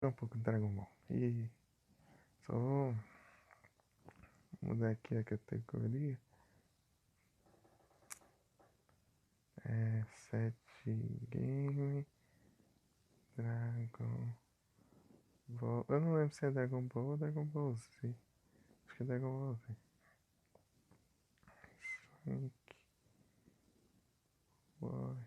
Um pouco do Dragon Ball. E só vou mudar aqui a categoria. É 7 game Dragon Ball. Eu não lembro se é Dragon Ball ou Dragon Ball Z. Acho que é Dragon Ball Z. Sonic Warriors.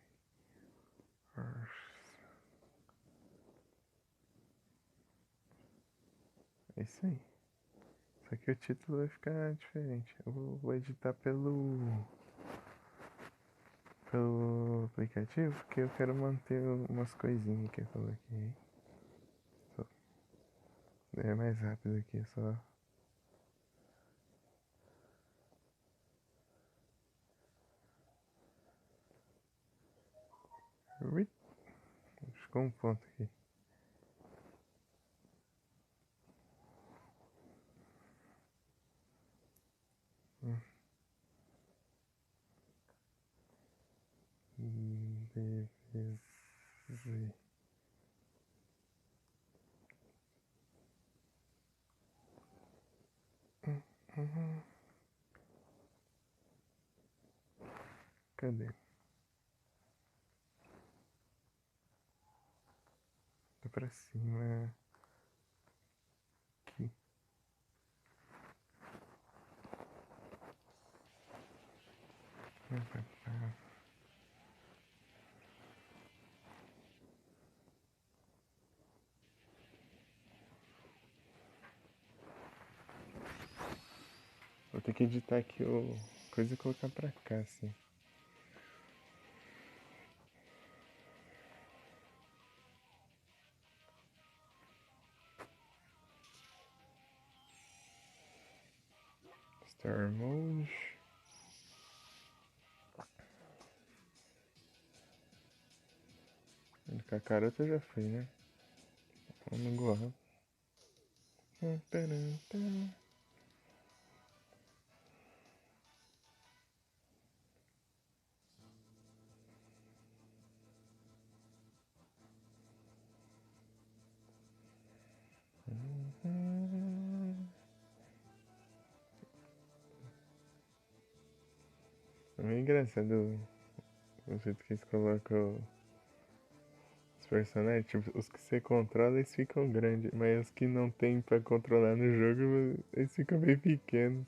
É isso aí. Só que o título vai ficar diferente. Eu vou editar pelo aplicativo, porque eu quero manter umas coisinhas que eu coloquei. Só, é mais rápido aqui, é só. Ficou um ponto aqui. DVZ. Cadê? Tá pra cima. Aqui. Vou ter que editar aqui o coisa e colocar pra cá, assim. Star Mode. Kakaroto já foi, né? Vamos no Gohan. É meio engraçado o jeito que eles colocam os personagens. Tipo, os que você controla, eles ficam grandes. Mas os que não tem pra controlar no jogo, eles ficam bem pequenos.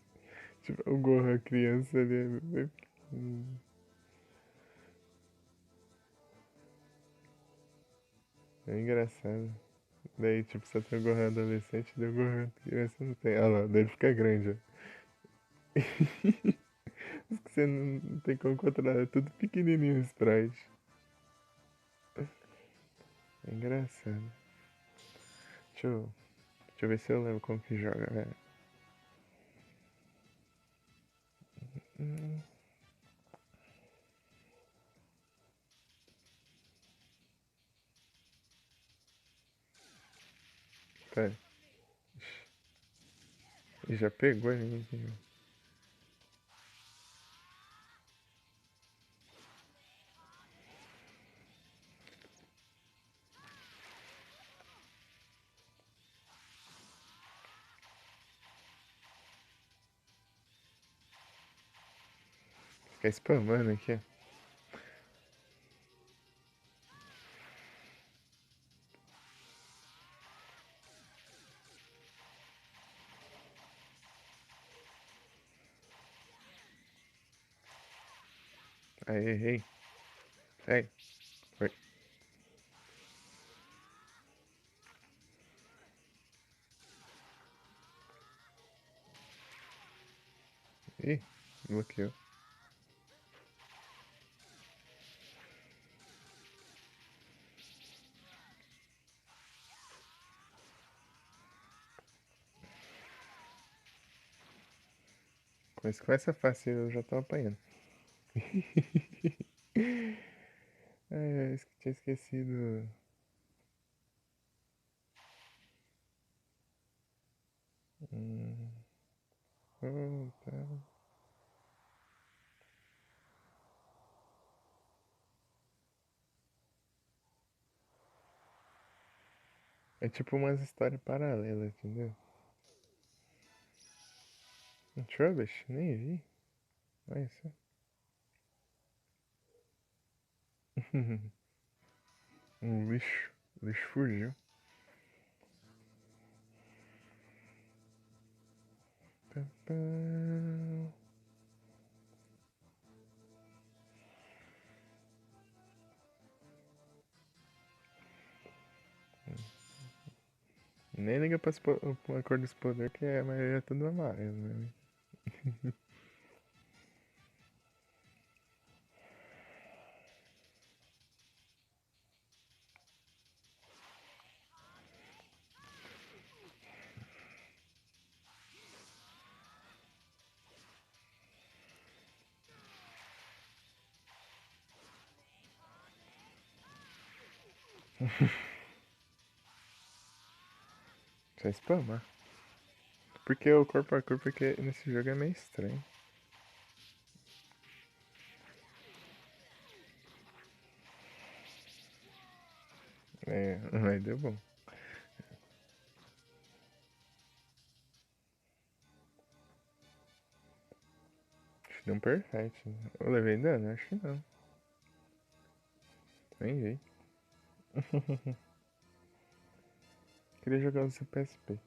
Tipo, o Gohan criança ali é bem pequeno. É engraçado. Daí, tipo, só tem o Gohan adolescente e o Gohan criança não tem. Olha lá, daí ele fica grande, ó. Os que você não tem como controlar, é tudo pequenininho o sprite. É engraçado. Deixa eu ver se eu lembro como que joga, velho. Pera. Já pegou a gente. Ficar spamando aqui. Aí, errei. Sai. Foi. Ih, bloqueou. Mas começa fácil, eu já tô apanhando. Ai, eu tinha esquecido. Oh, tá. É tipo umas histórias paralelas, entendeu? Um Trubbish? Nem vi. Olha só. Um lixo. O lixo fugiu. Pam, pam. Nem liga pra cor dos poderes, que a maioria é tudo amarelo, né? Só spamar. Porque o corpo a corpo, porque nesse jogo é meio estranho. É, mas deu bom. Acho que deu um perfect. Né? Eu levei dano? Acho que não. Nem vi. Queria jogar o seu PSP.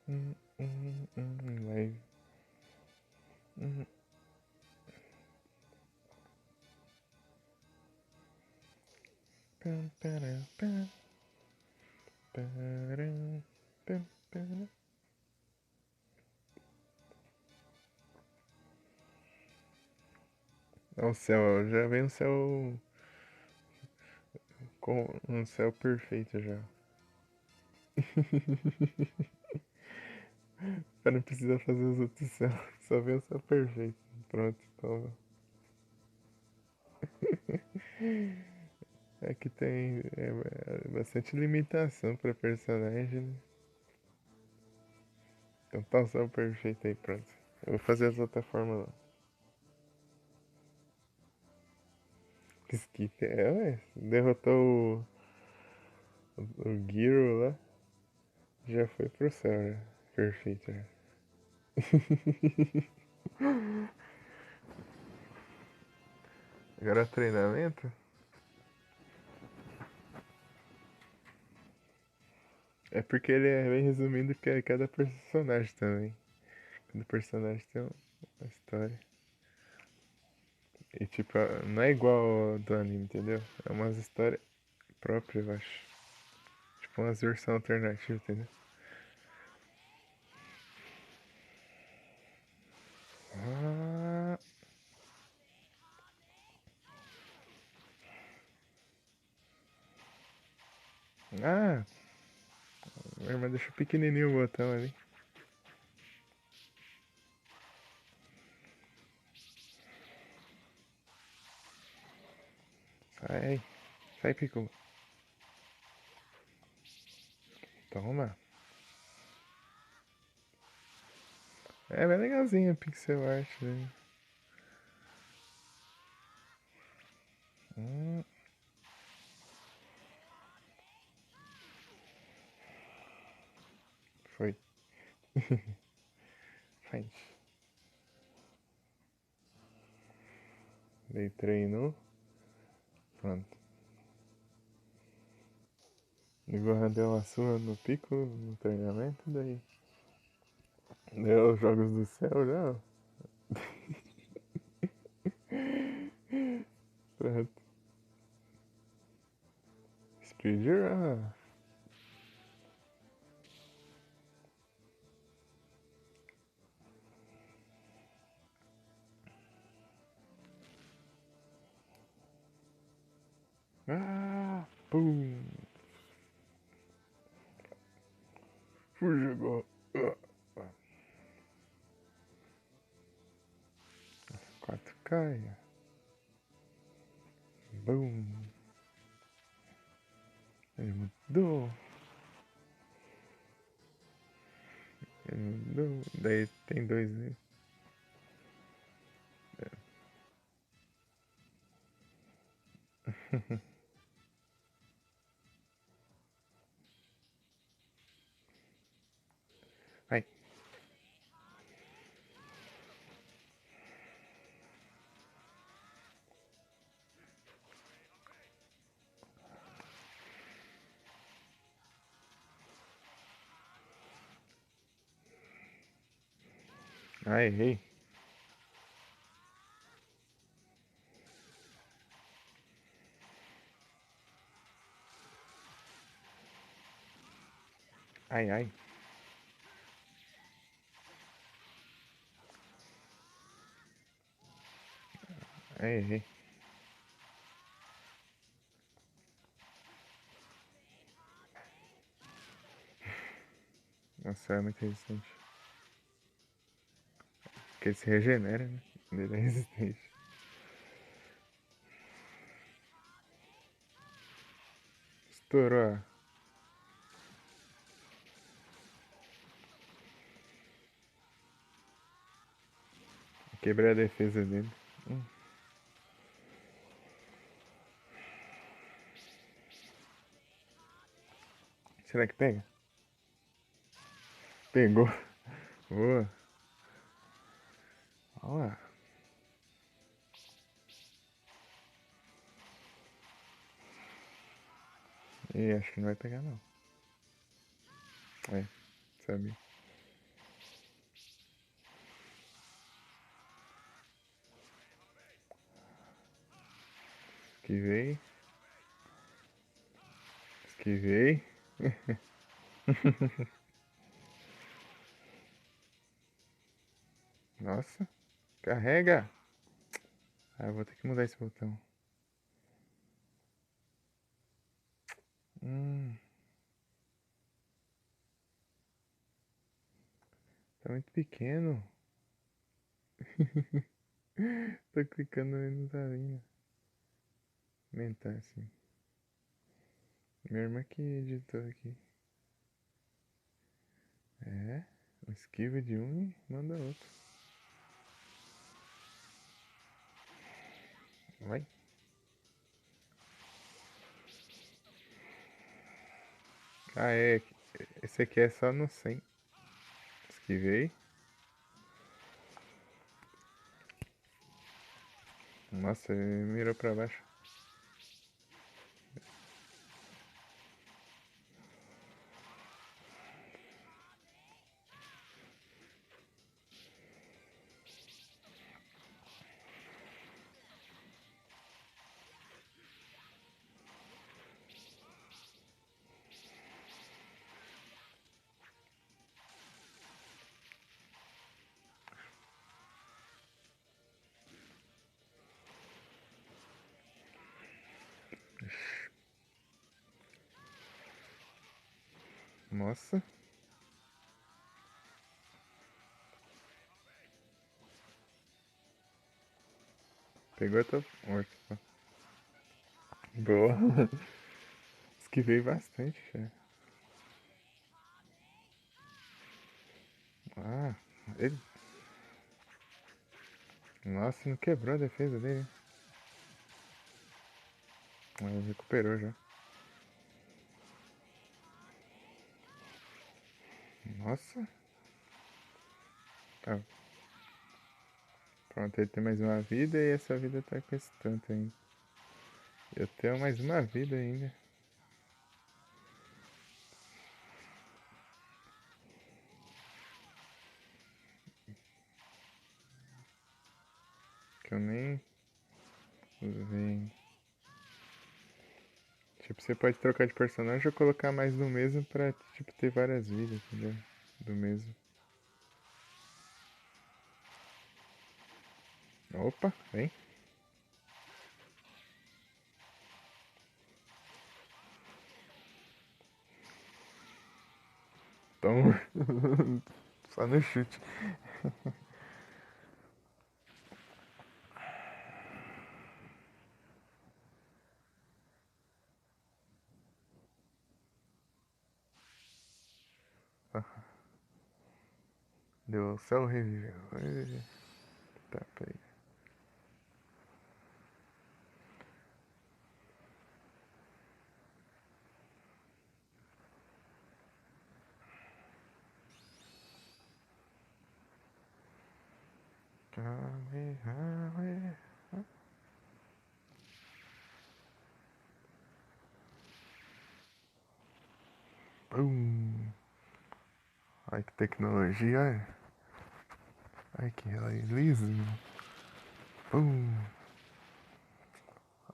Live. Pam, param, pam, param, pam, param. É o céu, já vem um céu com um céu perfeito já. Eu não precisa fazer os outros céus, só vem o céu perfeito. Pronto, toma. É que tem bastante limitação pra personagem, né? Então tá o céu perfeito aí, pronto. Eu vou fazer as outras formas lá. Skip, ué. Derrotou o Giro lá. Já foi pro céu, já. Perfeito, já. Agora treinamento? É porque ele é bem resumindo que é cada personagem também. Cada personagem tem uma história. E tipo, não é igual ao do anime, entendeu? É umas histórias próprias, eu acho. Tipo umas versões alternativas, entendeu? Ah, ah, minha irmã deixou pequenininho o botão ali. Sai, sai, Piccolo. Toma. É bem legalzinho a pixel art, né? Hum, foi. Faz. Dei treino. Pronto. O Gohan deu uma surra no Piccolo no treinamento, daí deu os jogos do céu já. Pronto. Speedrun. Ah, pum. Jogou. 4K. Boom. Ele mudou. Ele mudou. Daí tem dois, né? Ai. Ai, errei. Ai, ai. Ai, errei. Nossa, é muito resistente. Porque ele se regenera, né? Ele é resistente. Estourou a... Quebrei a defesa dele. Será que pega? Pegou. Boa. Olha lá. Ih, acho que não vai pegar não. É, sabia. Esquivei. Esquivei. Nossa. Carrega. Ah, eu vou ter que mudar esse botão. Hum, tá muito pequeno. Tô clicando e não tá vindo. Aumentar assim. Minha irmã que editou aqui. É. Esquiva de um e manda outro. Vai. Ah, é. Esse aqui é só no 100. Esquivei. Nossa, ele mirou pra baixo. Nossa. Pegou, eu tô morto. Boa. Esquivei bastante, já. Ah, ele... Nossa, não quebrou a defesa dele. Ah, ele recuperou já. Nossa. Ah, pronto, ele tem mais uma vida e essa vida tá com esse tanto ainda. Eu tenho mais uma vida ainda. Que eu nem usei. Tipo, você pode trocar de personagem ou colocar mais do mesmo pra, tipo, ter várias vidas, entendeu? Do mesmo. Opa, vem. Então, só no chute. Deu céu reviveu. Tá, peraí. Ai, que tecnologia, ai. Ai, que realismo.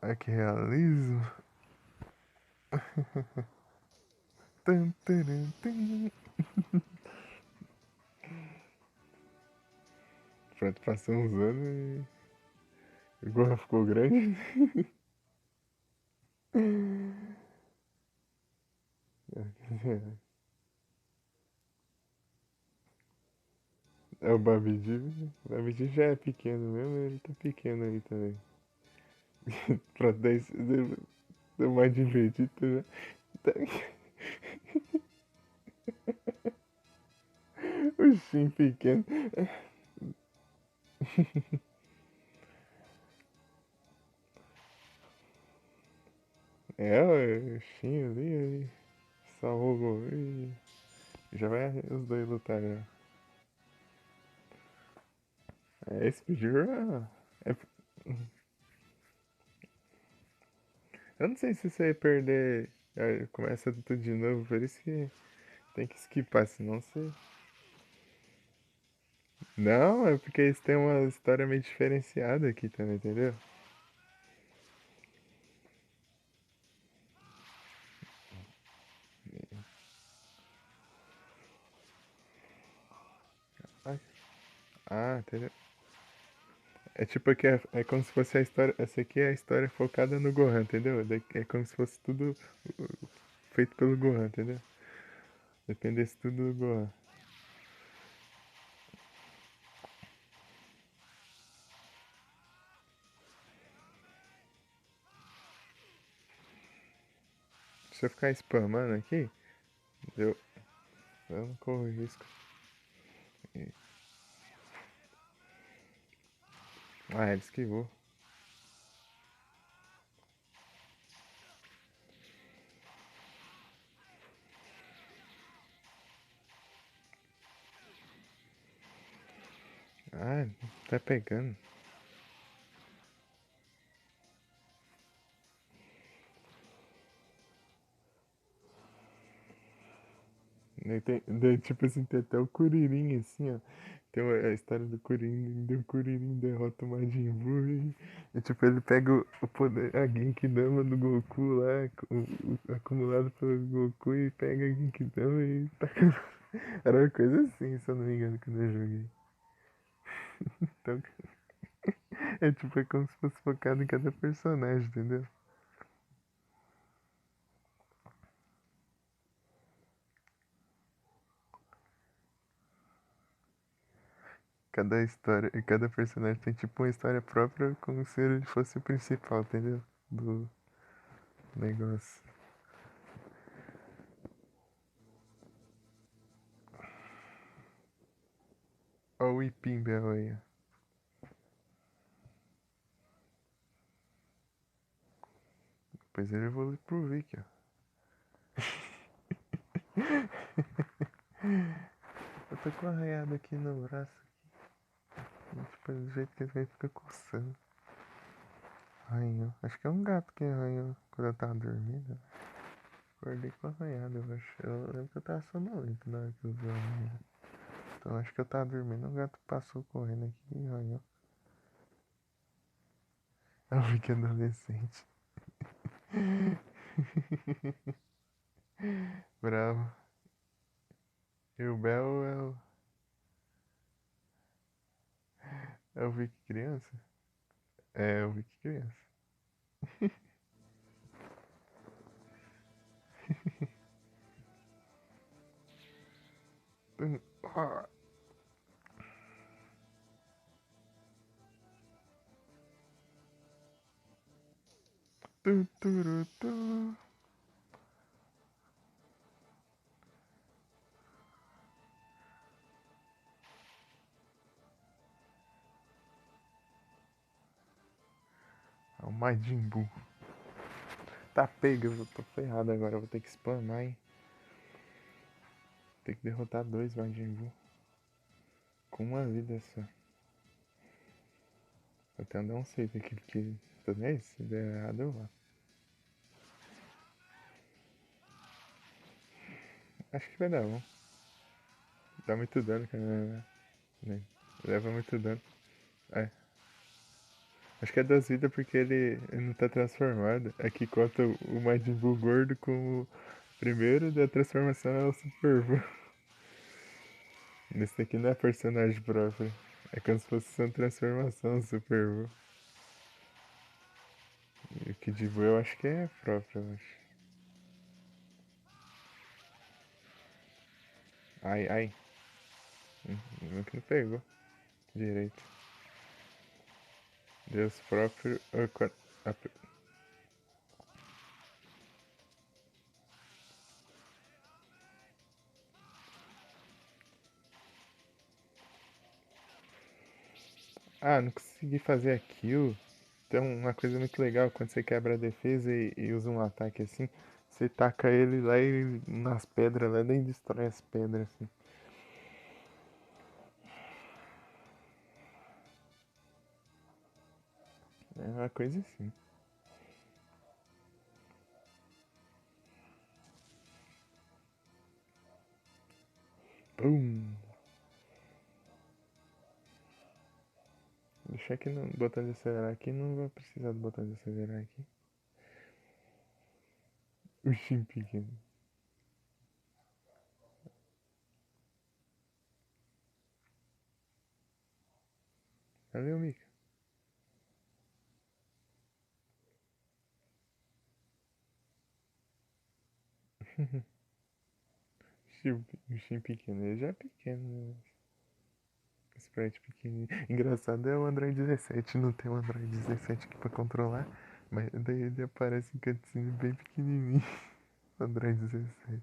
Ai, que realismo. Tum, turum, tum. Pronto, passou uns anos e o gorro ficou grande. É o Babidi. O Babidi já é pequeno mesmo, ele tá pequeno aí também. Pronto, daí deu mais divertido, né? Tá- O Shin pequeno. É, o Shin ali, salvou o gol. Já vai os dois lutar já. É, esse Pijur eu não sei se você vai perder. Começa tudo de novo, por isso que tem que skipar, senão você. Não, é porque eles têm uma história meio diferenciada aqui também, entendeu? Ah, entendeu? É tipo que é como se fosse a história. Essa aqui é a história focada no Gohan, entendeu? É como se fosse tudo feito pelo Gohan, entendeu? Dependesse tudo do Gohan. Se eu ficar spamando aqui, eu, eu não corro risco. Ah, ele esquivou. Ah, tá pegando. Daí, tipo assim, tem até o Kuririn, assim, ó. Tem a história do Kuririn, o Kuririn derrota o Majin Buu e, tipo, ele pega o poder, a Genkidama do Goku lá, o acumulado pelo Goku e pega a Genkidama e taca. Era uma coisa assim, se eu não me engano, quando eu joguei. Então, é tipo, é como se fosse focado em cada personagem, entendeu? Cada história, e cada personagem tem tipo uma história própria, como se ele fosse o principal, entendeu? Do negócio. Olha o Ipimbel aí, ó. Depois ele evolui pro Vic, ó. Eu tô com arranhado aqui no braço. Tipo, do jeito que ele vai ficar coçando. Arranhou. Acho que é um gato que arranhou quando eu tava dormindo. Acordei com arranhado, eu acho. Eu lembro que eu tava sonolento na hora que eu vi o arranhado. Então acho que eu tava dormindo, o gato passou correndo aqui e arranhou. Eu fiquei adolescente. Bravo. E o Bel é o Vic criança? É o Vic criança. Ah, tu, turu, tu. É o Majin Buu. Tá pega, eu tô ferrado agora, eu vou ter que spamar, hein? Tem que derrotar dois Majin Buu. Com uma vida só. Vou até dar um save aqui, porque tô nem aí, se der errado eu vou. Acho que vai dar bom. Dá muito dano, cara. Né? Leva muito dano. É. Acho que é das vidas porque ele não tá transformado. Aqui conta o Majin Buu gordo com o primeiro da transformação é o Super Buu. Esse daqui não é personagem próprio. É como se fosse uma transformação do Super Buu. E o Kid Buu eu acho que é próprio, eu acho. Ai, ai. Nunca não pegou direito. Deus próprio. Ah, não consegui fazer aquilo. Tem uma coisa muito legal, quando você quebra a defesa e usa um ataque assim, você taca ele lá e nas pedras lá, nem destrói as pedras assim. É uma coisa assim. Pum! Deixar aqui no botão de acelerar aqui, não vou precisar do botão de acelerar aqui. O Shin pequeno. Valeu, Mika. O Shin pequeno, ele já é pequeno, né? Sprite pequenininho. Engraçado é o Android 17, não tem o Android 17 aqui pra controlar, mas daí ele aparece em cutscene bem pequenininho. Android 17.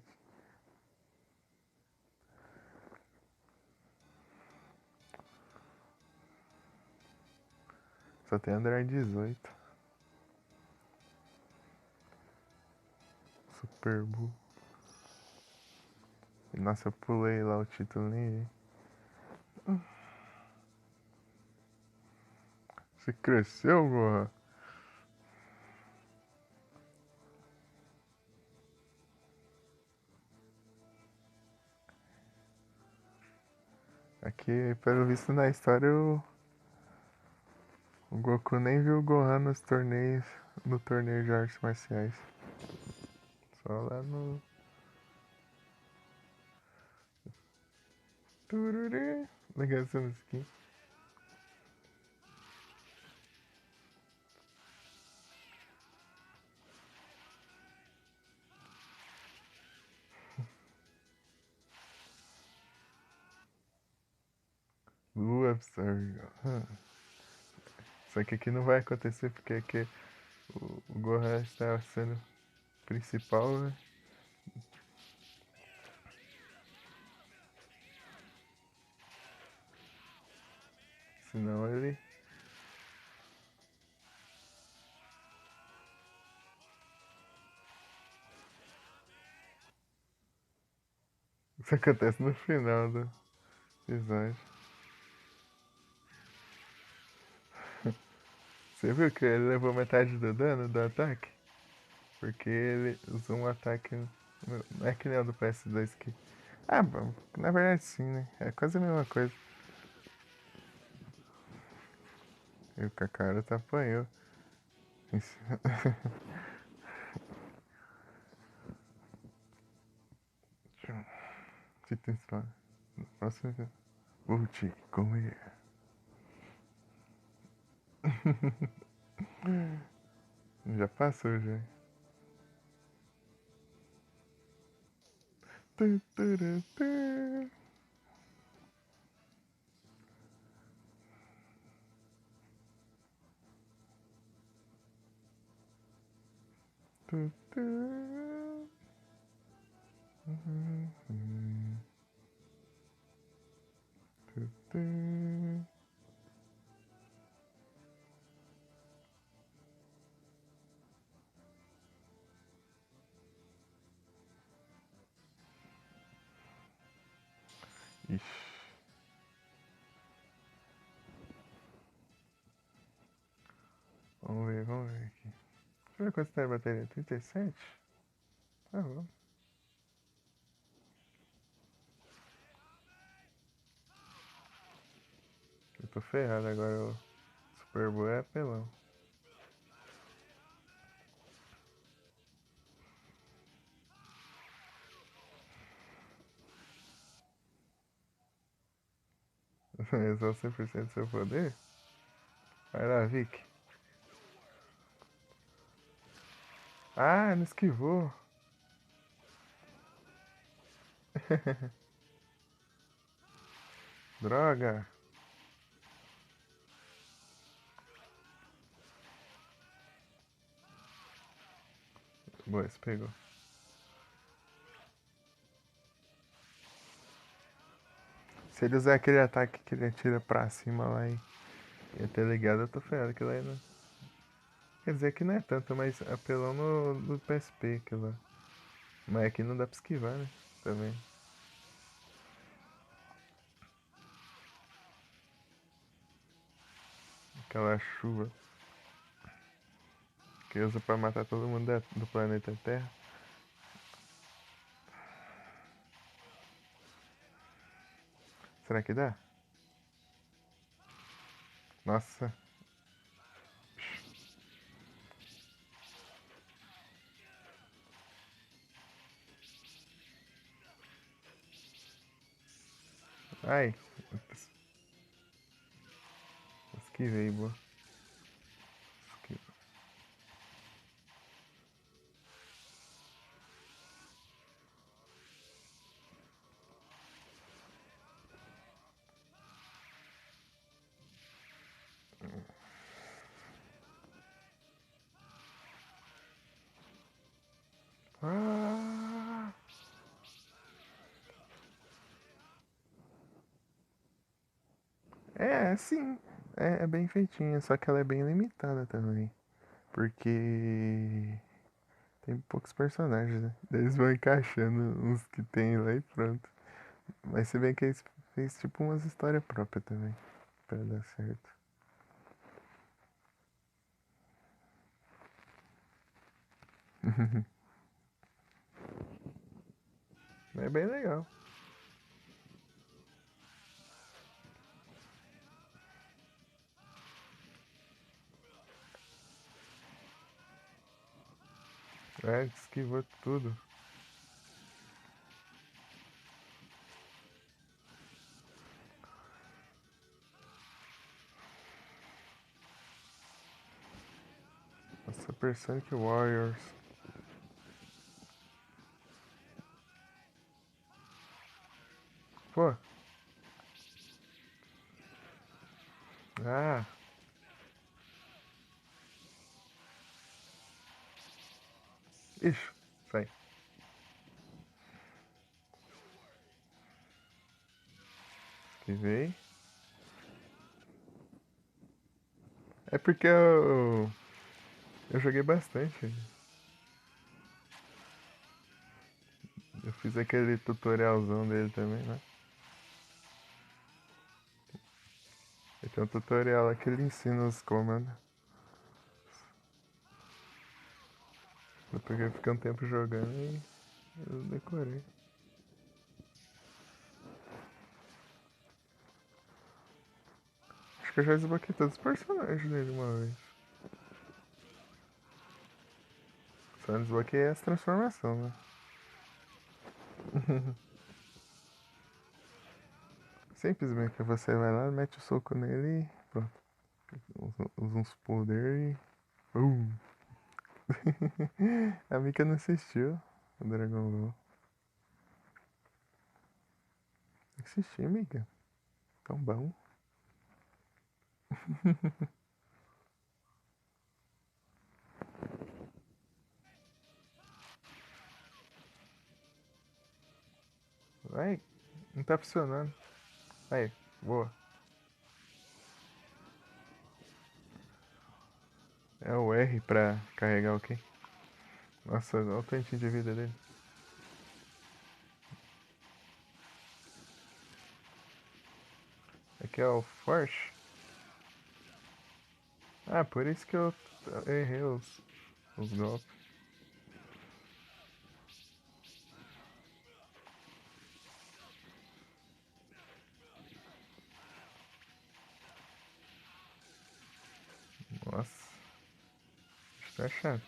Só tem Android 18. Super Bull. Nossa, eu pulei lá o título nem vi. Você cresceu, Gohan? Aqui, pelo visto na história, o Goku nem viu o Gohan nos torneios, no torneio de artes marciais. Só lá no... Tururê. Legal essa musiquinha. Lua absorve. Só que aqui não vai acontecer porque aqui o Gohan está sendo principal, né? Senão ele... Isso acontece no final do episódio. Você viu que ele levou metade do dano do ataque? Porque ele usou um ataque. Não é que nem o do PS2 que. Ah, bom, na verdade sim, né? É quase a mesma coisa. E o Kakaroto apanhou. Se tem só. Próximo. Vou te comer. Já passou já. Tu, tu, tu, tu, tu. Tu, tu. Ixi. ver quanto tá a bateria. 37? Tá bom. Eu tô ferrado agora. O Super Bowl é apelão. É só 100% do seu poder? Vai lá, Vic. Ah, não esquivou. Droga. Boa, esse pegou. Se ele usar aquele ataque que ele atira pra cima lá e ter ligado, eu tô ferrado. Aquilo aí não. Quer dizer que não é tanto, mas apelão no PSP aquilo lá. Mas aqui não dá pra esquivar, né? Também. Aquela chuva que usa pra matar todo mundo do planeta Terra. Será que dá? Nossa. Ai. Esquivei, boa. Esquivei. Ah! É, sim. É bem feitinha, só que ela é bem limitada também. Porque tem poucos personagens, né? Daí eles vão encaixando uns que tem lá e pronto. Mas se bem que eles fez tipo umas histórias próprias também, pra dar certo. É bem legal. É, esquivou tudo. Super Sonic Warriors. Pô. Ah. Ixi, sai. Esquivei. É porque eu joguei bastante. Eu fiz aquele tutorialzão dele também, né? E tem um tutorial lá que ele ensina os comandos. Depois que eu fiquei um tempo jogando e eu decorei. Acho que eu já desbloqueei todos os personagens dele uma vez. Só não desbloqueei as transformações, né? Simplesmente você vai lá, mete o soco nele e pronto. Usa uns poder e. A Mika não assistiu o Dragon Ball. Assisti, Mika. Tão bom. Vai, não tá funcionando. Aí, boa. É o R pra carregar o quê? Nossa, olha o tantinho de vida dele. Aqui é o Forte. Ah, por isso que eu errei os. os golpes. Nossa, isso tá chato.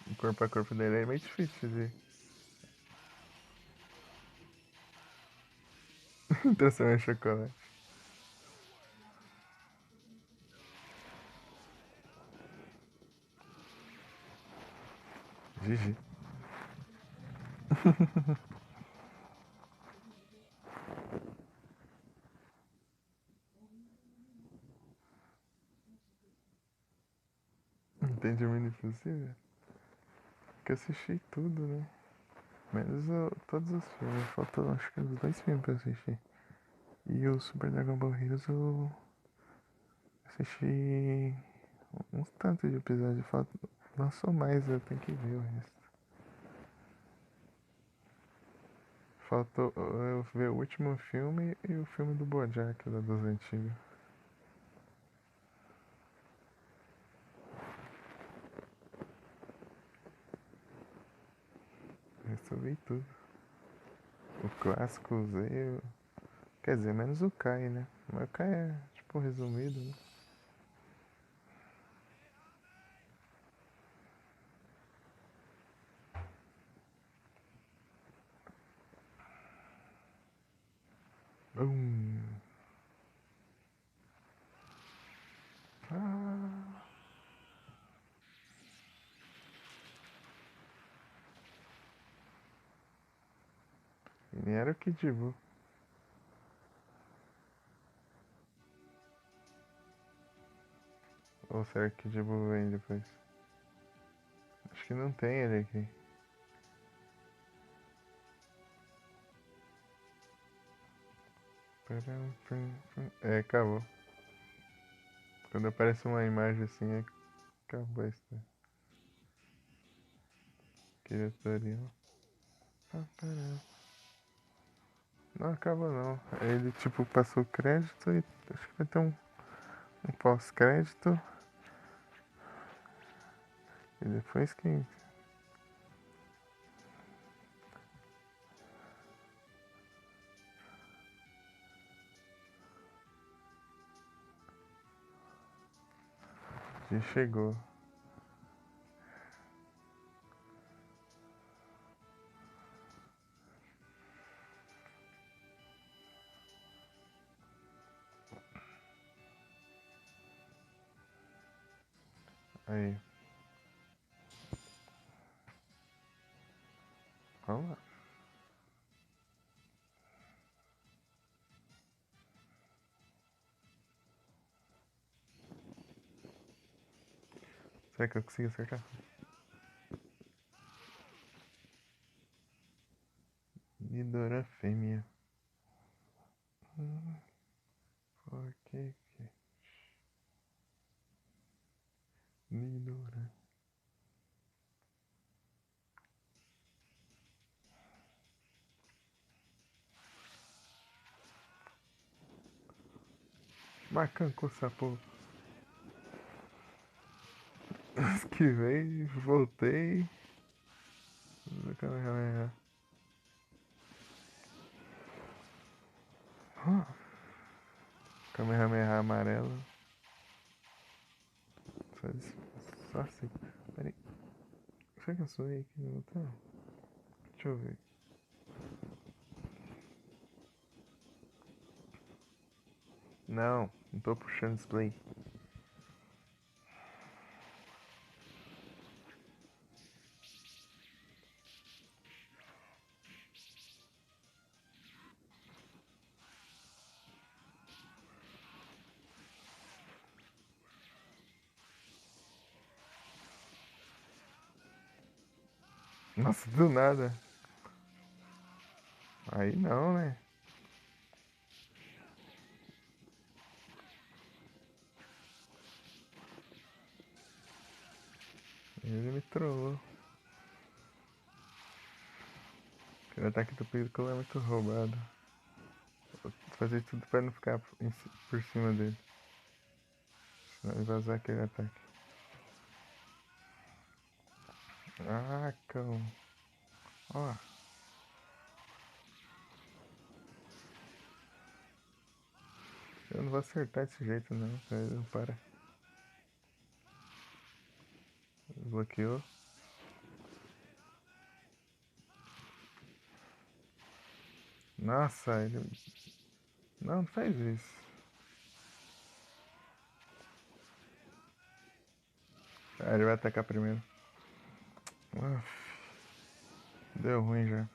O corpo a corpo dele é meio difícil de transformar em chocolate. GG. Entende o mínimo possível? Que eu assisti tudo, né? Menos todos os filmes. Faltou acho que uns 2 filmes pra assistir. E o Super Dragon Ball Heroes eu assisti uns tantos de episódios. Lançou mais, eu tenho que ver o resto. Faltou eu ver o último filme e o filme do Bojack, lá dos antigos. Resolvi tudo. O clássico usei. Quer dizer, menos o Kai, né? Mas o Kai é tipo resumido, né? Bum. Ah. E nem era o Kid Buu. Ou será que o Kid Buu vem depois? Acho que não tem ele aqui. É, acabou. Quando aparece uma imagem assim, acabou a história. Diretorial. Não acaba não. Ele tipo passou crédito e acho que vai ter um pós-crédito. E depois que. Já chegou. Aí. Vamos lá. Será que eu consigo acertar? Nidora fêmea. Por que? Nidora. Macaco sapo. Esquivei, voltei. Kamehameha. Kamehameha amarelo. Só, só assim. Peraí. Será que eu sonhei aqui no botão? Deixa eu ver. Não tô puxando display. Nossa, do nada. Aí não, né? Ele me trollou. O ataque do Piccolo é muito roubado. fazer tudo pra não ficar por cima dele. Senão ele vai usar aquele ataque. Ah, cão. Ó. Eu não vou acertar desse jeito não, cara. Não para. Bloqueou. Nossa, ele... Não faz isso. Ah, ele vai atacar primeiro. Uf, deu ruim já.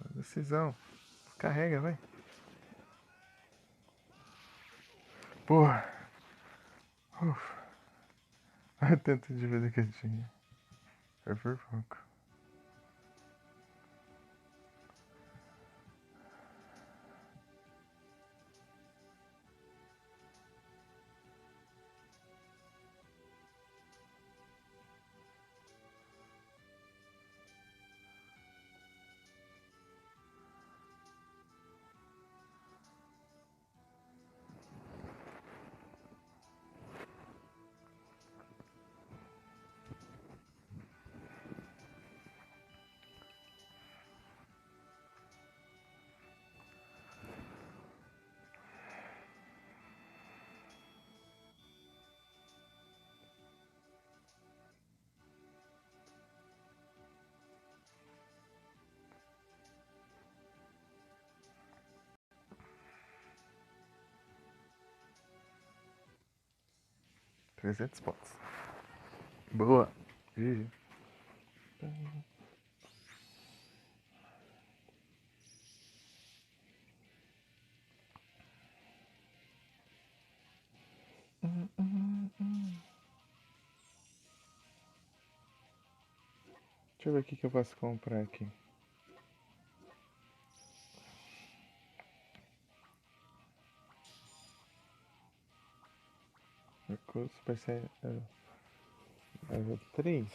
Decisão. Carrega, vai. Porra. Olha o tanto de vida que eu tinha. Foi por pouco. $300. Boa. GG. Deixa eu ver o que eu posso comprar aqui. Recurso Super Saiyan level 3.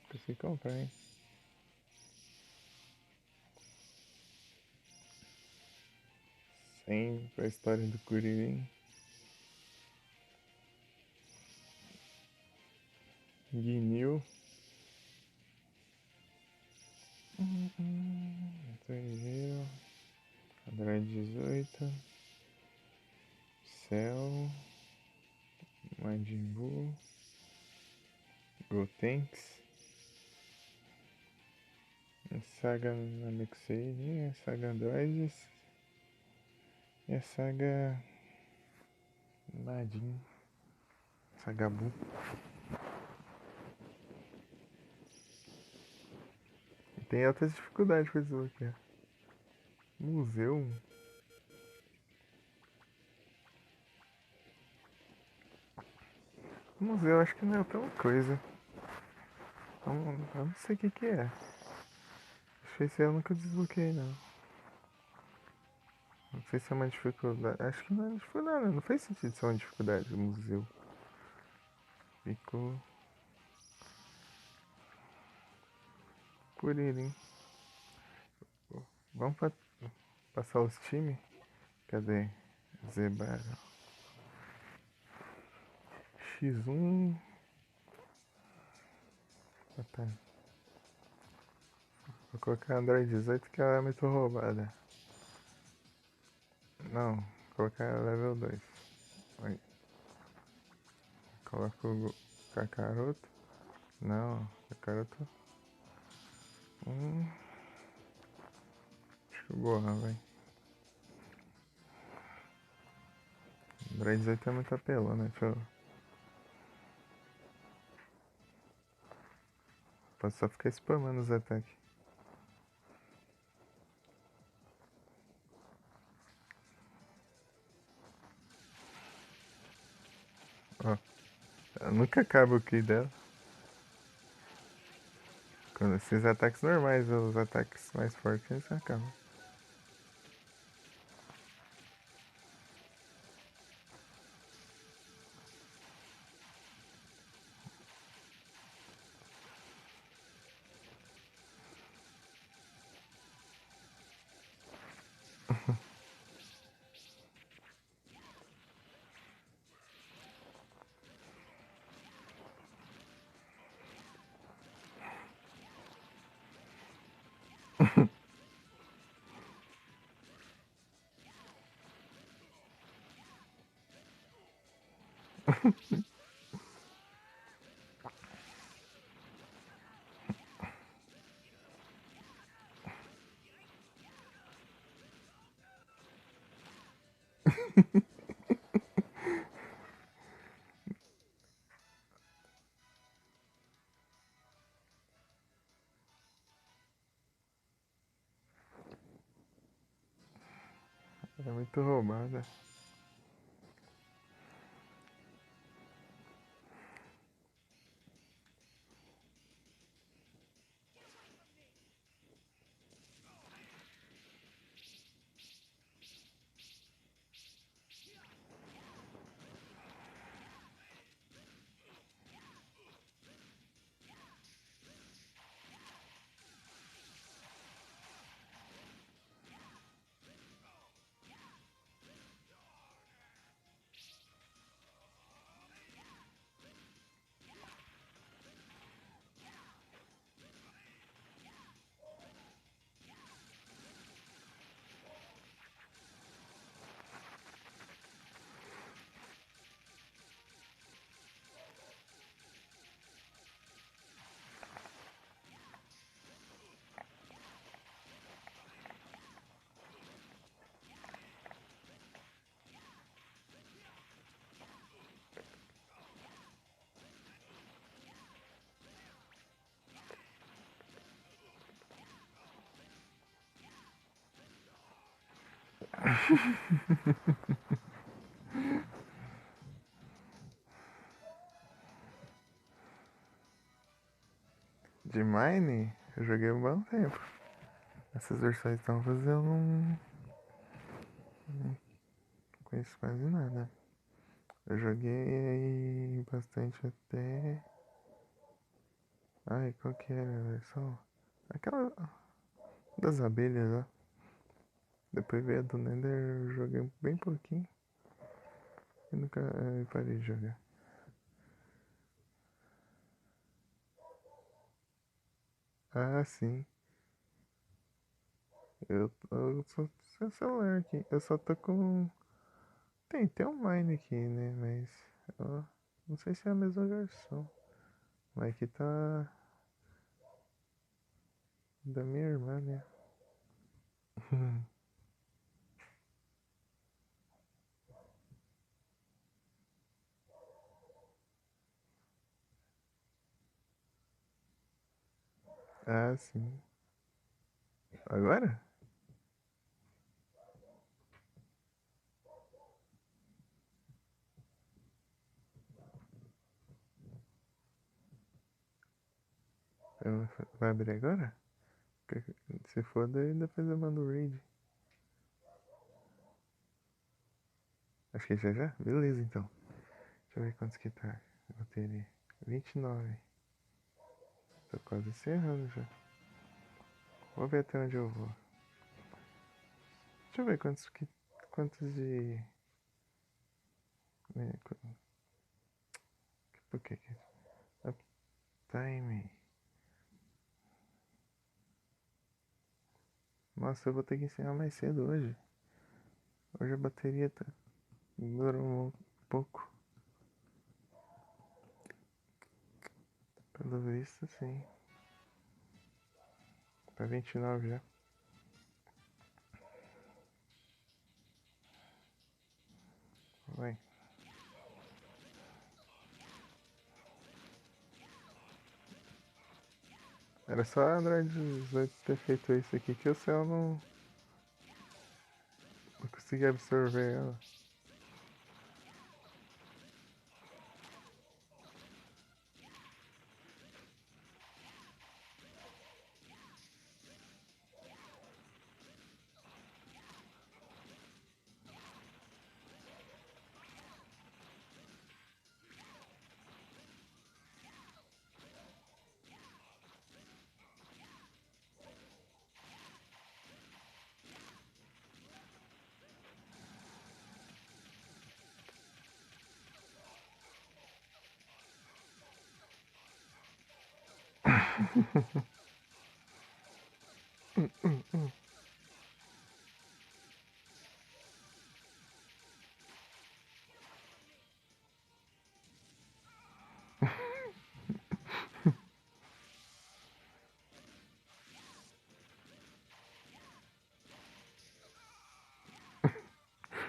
Consegui comprar, hein? Sem pra história do Kuririn. Guinil. Estrangeiro. Android 18. Cell. Majin Buu. Gotenks. Saga Namekusein. Saga Androids. E a saga Majin. Saga Buu. Tem altas dificuldades pra desbloquear. Museu. Museu acho que não é tão coisa. Eu não sei o que é. Acho que esse eu nunca desbloqueei não. Não sei se é uma dificuldade. Acho que não é dificuldade, não faz sentido ser uma dificuldade o museu. Ficou por ele, hein? Vamos passar os times? Cadê? Zebar. X1. Ah, tá. Vou colocar Android 18 que ela é muito roubada. Não, vou colocar level 2. Aí. Coloca o Kakaroto. Não, Kakaroto. Acho que o Gohan, vai. Android 18 é muito apelão, né? Deixa eu... Posso só ficar spamando os ataques. Ó, ela nunca acaba o ki dela. Quando esses ataques normais, os ataques mais fortes, eles acabam. É muito roubada. De Mine, eu joguei um bom tempo. Essas versões novas eu não conheço quase nada. Eu joguei aí bastante até. Ai, qual que era a versão? Aquela das abelhas, ó. Depois veio a do Nether, eu joguei bem pouquinho. E nunca parei de jogar. Ah, sim. Eu só sem celular aqui. Eu só tô com. Tem um Mine aqui, né? Mas. Ó, não sei se é a mesma versão. Mas aqui tá. Da minha irmã, né? Ah, sim. Agora? Vai abrir agora? Se for, daí depois eu mando o raid. Acho que já já? Beleza, então. Deixa eu ver quantos que tá. Bateria. 29. Tô quase encerrando já. Vou ver até onde eu vou. Deixa eu ver quantos de. Por que que. Uptime. Nossa, eu vou ter que encerrar mais cedo hoje. Hoje a bateria tá. Durou um pouco. Pelo visto, sim. Tá 29 já. Vai. Era só a Android 18 ter feito isso aqui que o céu não conseguia absorver ela.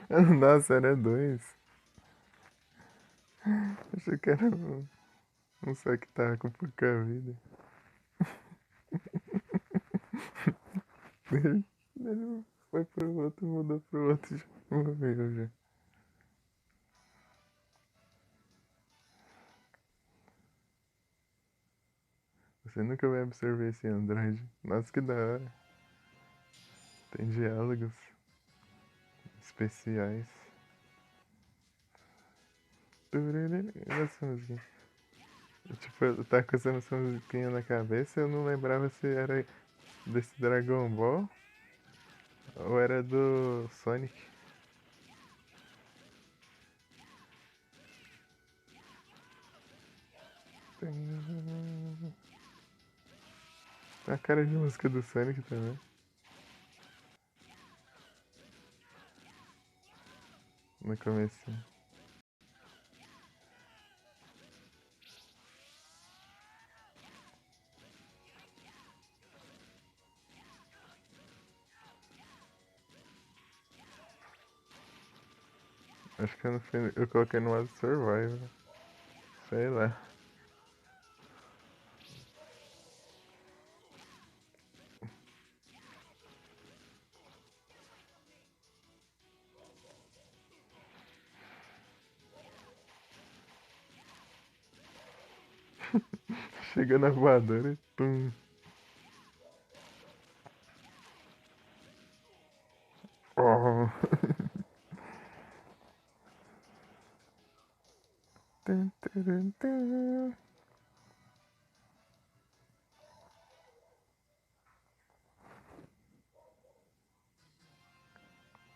Nossa, era dois. Achei que era um só que tava com pouca vida. Ele foi pro outro, mudou pro outro e já morreu já. Você nunca vai absorver esse Android. Nossa, que da hora. Tem diálogos especiais. Essa musiquinha. Tipo, eu tava com essa musiquinha na cabeça e eu não lembrava se era desse Dragon Ball ou era do Sonic. Tem a cara de música do Sonic também. No começo. Acho que eu não fui. Eu coloquei no modo Survival. Sei lá. Chega na voadora e pum. Oh. Tum, turum, tum.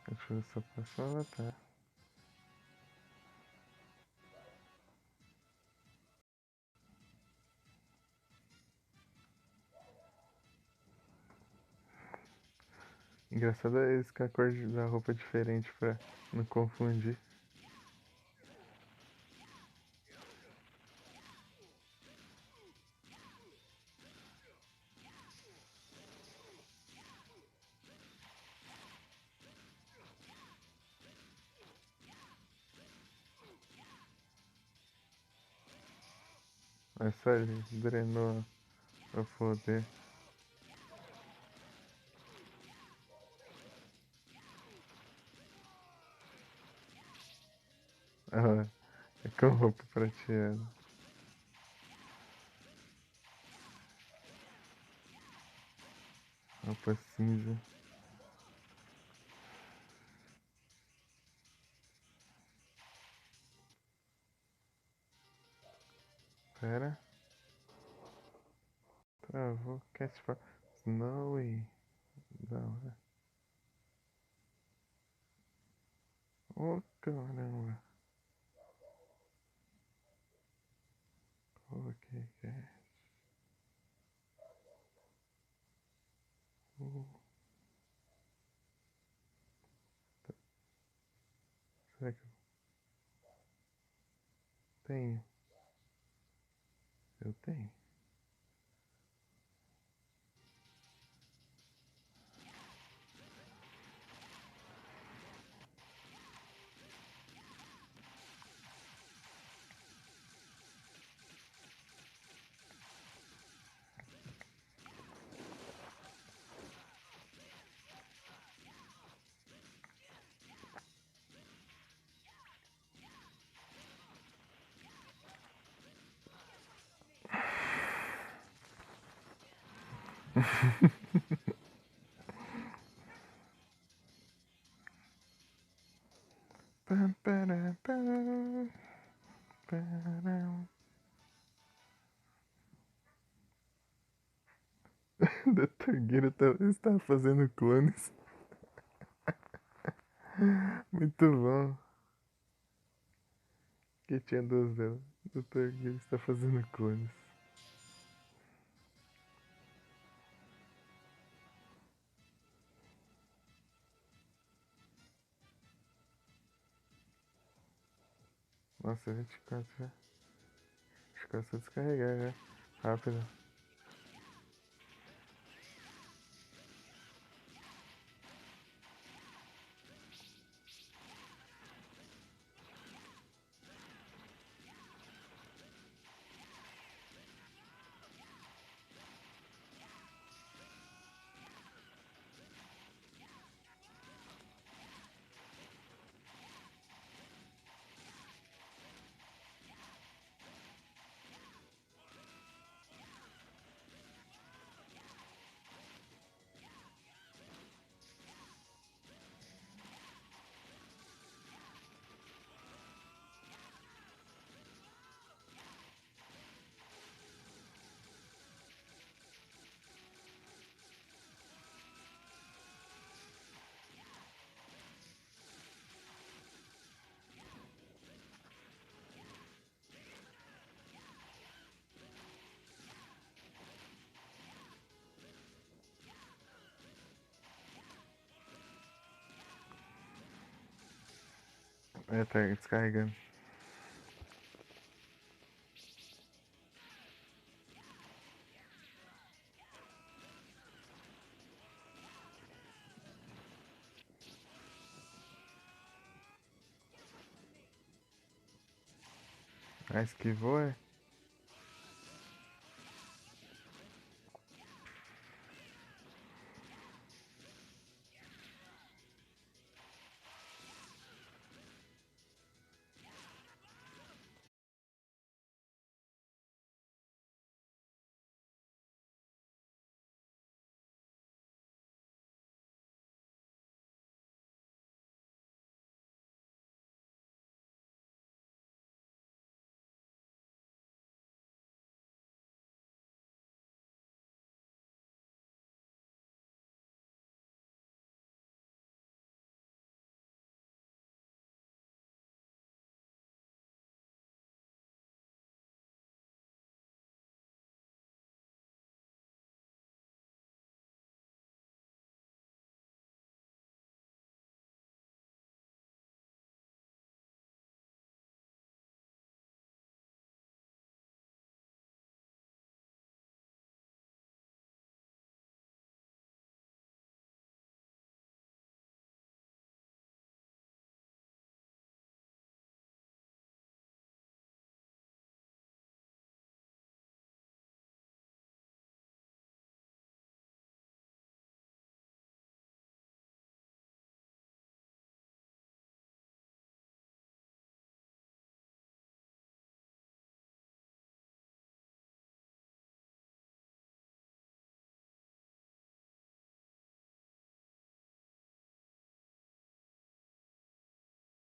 Deixa eu só passar lá, tá? Engraçado é eles com a cor da roupa diferente pra não confundir. Mas só ele drenou o poder. Ah, é com roupa prateada. Roupa cinza. Pera. Travou. Catch for Snowy. Da hora. Oh, caramba. Ok, cat. Será que eu tenho? Eu tenho. Pam, param, pam, param. Da Torgueira está fazendo clones. Muito bom. Que tinha duas dela. Da Torgueira está fazendo clones. Nossa, 24 já. Acho que é só descarregar já. Rápido. É, tá descarregando. Ah, esquivou, é?